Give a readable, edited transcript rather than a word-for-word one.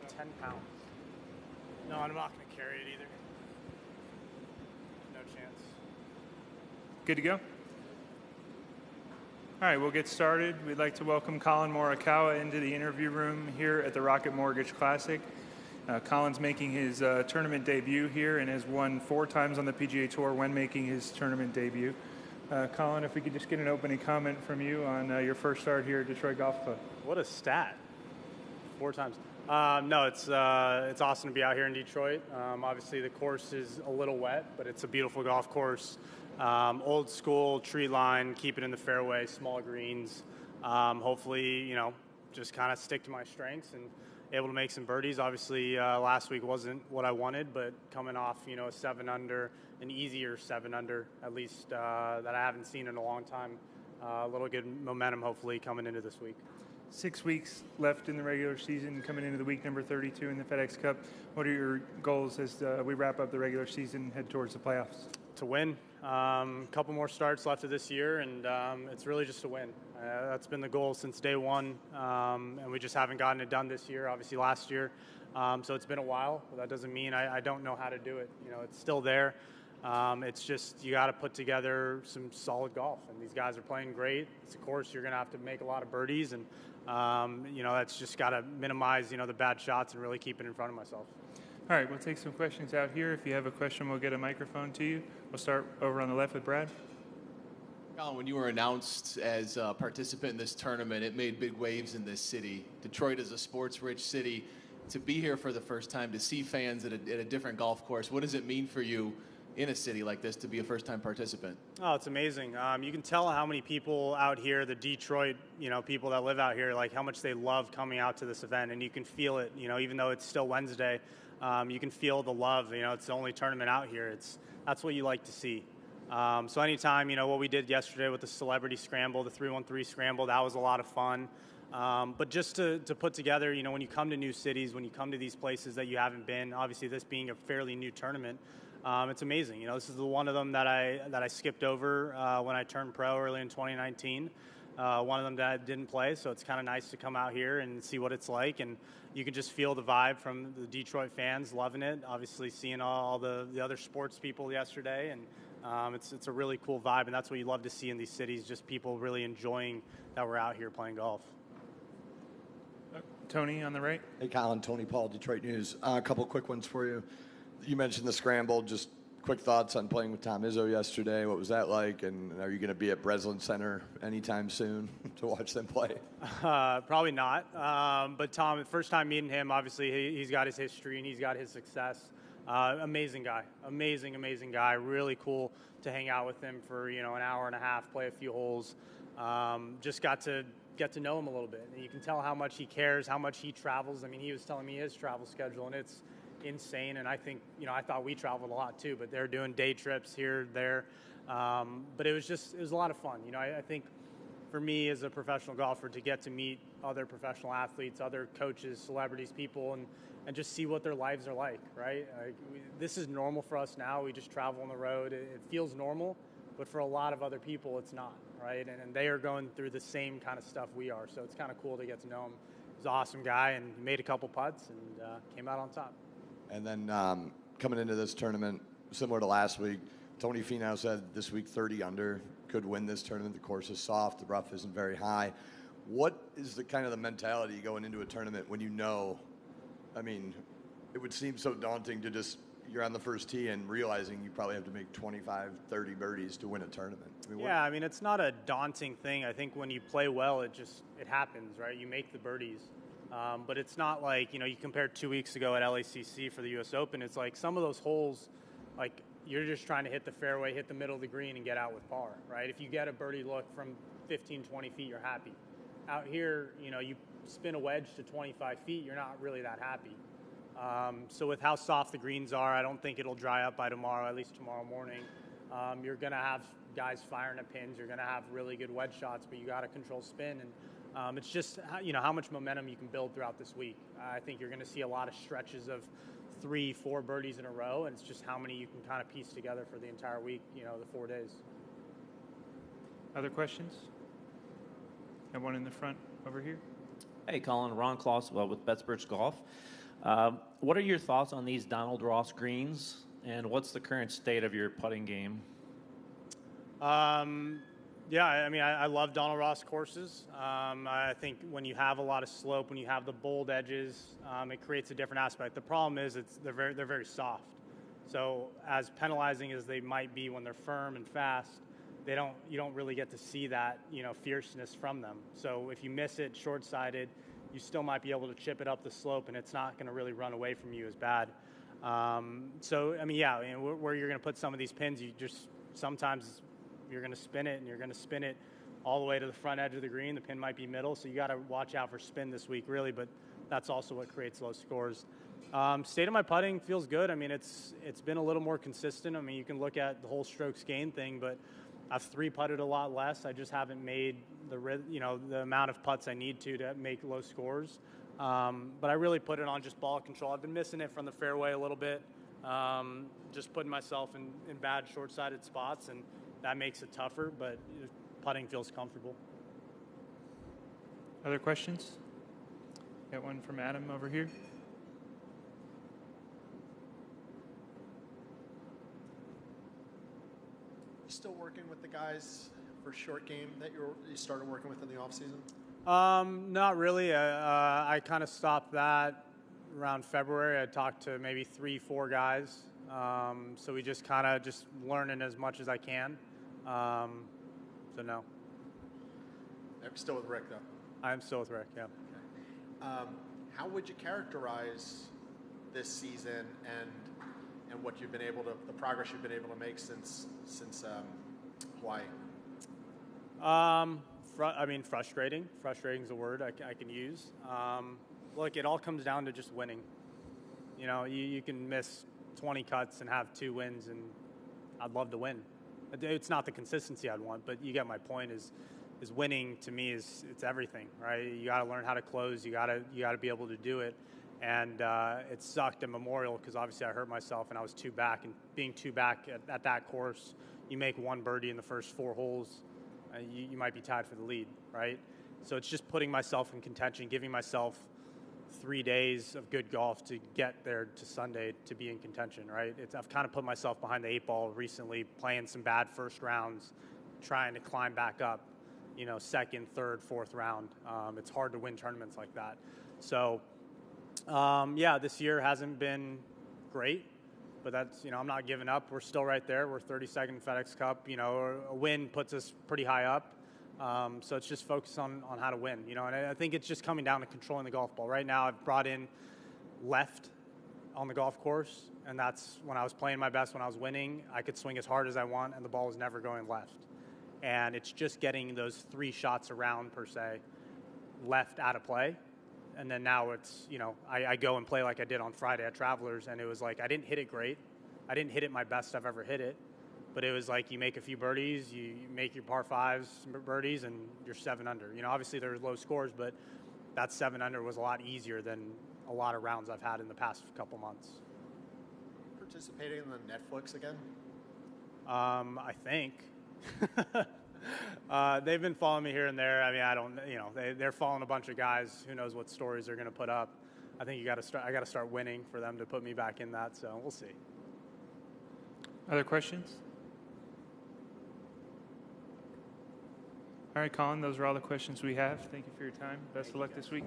10 pounds. No, I'm not going to carry it either. No chance. Good to go? All right, we'll get started. We'd like to welcome Collin Morikawa into the interview room here at the Rocket Mortgage Classic. Collin's making his tournament debut here and has won 4 times on the PGA Tour when making his tournament debut. Collin, if we could just get an opening comment from you on your first start here at Detroit Golf Club. What a stat. 4 times. No, it's awesome to be out here in Detroit. Obviously, the course is a little wet, but it's a beautiful golf course. Old school, tree line, keep it in the fairway, small greens. Hopefully, just kind of stick to my strengths and able to make some birdies. Obviously, last week wasn't what I wanted, but coming off, a 7 under, an easier 7 under, at least that I haven't seen in a long time. A little good momentum, hopefully, coming into this week. 6 weeks left in the regular season, coming into the week number 32 in the FedEx Cup. What are your goals as we wrap up the regular season and head towards the playoffs? To win. A couple more starts left of this year, and it's really just to win. That's been the goal since day one, and we just haven't gotten it done this year, obviously last year. So it's been a while, but that doesn't mean I don't know how to do it. It's still there. It's just you got to put together some solid golf, and these guys are playing great. It's a course you're going to have to make a lot of birdies, and that's just got to minimize the bad shots and really keep it in front of myself. All right, we'll take some questions out here. If you have a question, we'll get a microphone to you. We'll start over on the left with Brad. Collin, when you were announced as a participant in this tournament, it made big waves in this city. Detroit is a sports-rich city. To be here for the first time, to see fans at a different golf course, what does it mean for you in a city like this to be a first-time participant? Oh, it's amazing. You can tell how many people out here, the Detroit, people that live out here, like how much they love coming out to this event, and you can feel it. Even though it's still Wednesday, you can feel the love. It's the only tournament out here. That's what you like to see. So anytime, what we did yesterday with the celebrity scramble, the 313 scramble, that was a lot of fun. But just to put together, when you come to new cities, when you come to these places that you haven't been, obviously this being a fairly new tournament, it's amazing. This is the one of them that I skipped over when I turned pro early in 2019. One of them that I didn't play, so it's kind of nice to come out here and see what it's like, and you can just feel the vibe from the Detroit fans loving it. Obviously, seeing all the other sports people yesterday, and it's a really cool vibe, and that's what you love to see in these cities, just people really enjoying that we're out here playing golf. Tony on the right. Hey, Collin, Tony Paul, Detroit News. A couple quick ones for you. You mentioned the scramble. Just quick thoughts on playing with Tom Izzo yesterday. What was that like? And are you going to be at Breslin Center anytime soon to watch them play? Probably not. But Tom, the first time meeting him, obviously he's got his history and he's got his success. Amazing guy. Amazing guy. Really cool to hang out with him for, an hour and a half, play a few holes. Just got to get to know him a little bit. And you can tell how much he cares, how much he travels. I mean, he was telling me his travel schedule, and it's insane. And I think, I thought we traveled a lot too, but they're doing day trips here, there. But it was a lot of fun. I think for me as a professional golfer to get to meet other professional athletes, other coaches, celebrities, people, and just see what their lives are like, right? This is normal for us now. We just travel on the road. It feels normal, but for a lot of other people, it's not, right? And they are going through the same kind of stuff we are. So it's kind of cool to get to know him. He's an awesome guy, and he made a couple putts and came out on top. And then coming into this tournament, similar to last week, Tony Finau said this week 30 under, could win this tournament. The course is soft, the rough isn't very high. What is the kind of the mentality going into a tournament when it would seem so daunting to just, you're on the first tee and realizing you probably have to make 25, 30 birdies to win a tournament? It's not a daunting thing. I think when you play well, it happens, right? You make the birdies. But it's not like, you compared 2 weeks ago at LACC for the U.S. Open, it's like some of those holes, like you're just trying to hit the fairway, hit the middle of the green, and get out with par, right? If you get a birdie look from 15, 20 feet, you're happy. Out here, you spin a wedge to 25 feet, you're not really that happy. So with how soft the greens are, I don't think it'll dry up by tomorrow, at least tomorrow morning. You're going to have guys firing at pins. You're going to have really good wedge shots, but you got to control spin. And it's just, how much momentum you can build throughout this week. I think you're going to see a lot of stretches of 3-4 birdies in a row, and it's just how many you can kind of piece together for the entire week, the 4 days. Other questions? Have one in the front over here. Hey, Collin, Ron Clausewell with Betsbridge Golf. What are your thoughts on these Donald Ross greens, and what's the current state of your putting game? Yeah, I mean, I love Donald Ross courses. I think when you have a lot of slope, when you have the bold edges, it creates a different aspect. The problem is they're very soft. So as penalizing as they might be when they're firm and fast, you don't really get to see that, fierceness from them. So if you miss it short-sided, you still might be able to chip it up the slope, and it's not going to really run away from you as bad. So I mean, yeah, where you're going to put some of these pins, sometimes you're going to spin it, and you're going to spin it all the way to the front edge of the green. The pin might be middle, so you got to watch out for spin this week, really. But that's also what creates low scores. State of my putting feels good. I mean, it's been a little more consistent. I mean, you can look at the whole strokes gained thing, but I've 3-putted a lot less. I just haven't made the amount of putts I need to make low scores. But I really put it on just ball control. I've been missing it from the fairway a little bit, just putting myself in bad short-sided spots, and that makes it tougher, but putting feels comfortable. Other questions? Got one from Adam over here. Still working with the guys for short game that you started working with in the off season? Not really. I kind of stopped that around February. I talked to maybe 3-4 guys. So we just kind of learning as much as I can. So no. I'm still with Rick though. I'm still with Rick. Yeah. Okay. How would you characterize this season and what you've been able to, the progress you've been able to make since Hawaii? I mean, frustrating. Frustrating is a word I can use. Look, it all comes down to just winning. You can miss 20 cuts and have 2 wins, and I'd love to win. It's not the consistency I'd want, but you get my point. Is winning to me it's everything, right? You got to learn how to close. You got to be able to do it. And it sucked at Memorial because obviously I hurt myself and I was 2 back. And being 2 back at that course, you make 1 birdie in the first 4 holes, you might be tied for the lead, right? So it's just putting myself in contention, giving myself 3 days of good golf to get there to Sunday to be in contention, right? I've kind of put myself behind the 8 ball recently, playing some bad first rounds, trying to climb back up, second, third, fourth round. It's hard to win tournaments like that. So, yeah, this year hasn't been great, but that's, I'm not giving up. We're still right there. We're 32nd FedEx Cup. A win puts us pretty high up. So it's just focus on how to win, and I think it's just coming down to controlling the golf ball. Right now I've brought in left on the golf course, and that's when I was playing my best, when I was winning. I could swing as hard as I want, and the ball was never going left. And it's just getting those 3 shots around, per se, left out of play. And then now it's, I go and play like I did on Friday at Travelers, and it was like I didn't hit it great. I didn't hit it my best I've ever hit it. But it was like you make a few birdies, you make your par 5s birdies, and you're 7 under. Obviously there were low scores, but that 7 under was a lot easier than a lot of rounds I've had in the past couple months. Participating in the Netflix again? I think. They've been following me here and there. I mean, I don't, they're following a bunch of guys. Who knows what stories they're going to put up. I think I got to start winning for them to put me back in that, so we'll see. Other questions? All right, Collin, those are all the questions we have. Thank you for your time. Best of luck this week.